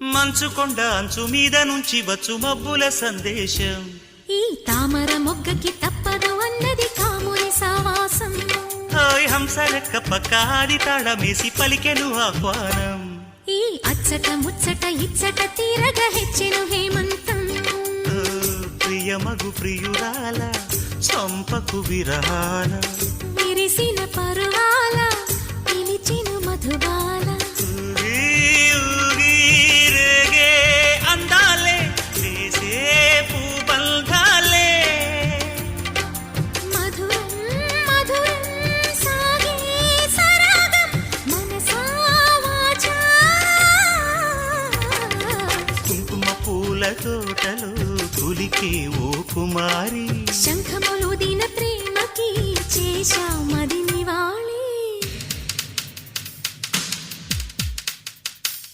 మంచుకొండ అంచు మీద నుంచి వచ్చు మబ్బుల సందేశం. ఈ తామర మొగ్గకి తప్పదు అన్నది కాముని సావాసం. హాయ్ హంసరెక్క పక్కాది తాళమేసి పలికెను ఆహ్వానం. ఈ అచ్చట ముచ్చట ఇచ్చట తీరగా హెచ్చెను హేమంతం. ప్రియమగు ప్రియురాల చంపకు విరహాల విరిసిన పరువాల పిలిచెను మధుబాల. రేగే అందాలే వేసే పూబంధాలే. మధురం మధురం సాగే సరాగం మనసా వాచా. కుంకుమ పూల తోటలో కులికే ఓ కుమారి. శంఖములు దిన ప్రేమకి చేశా మదినివాడి.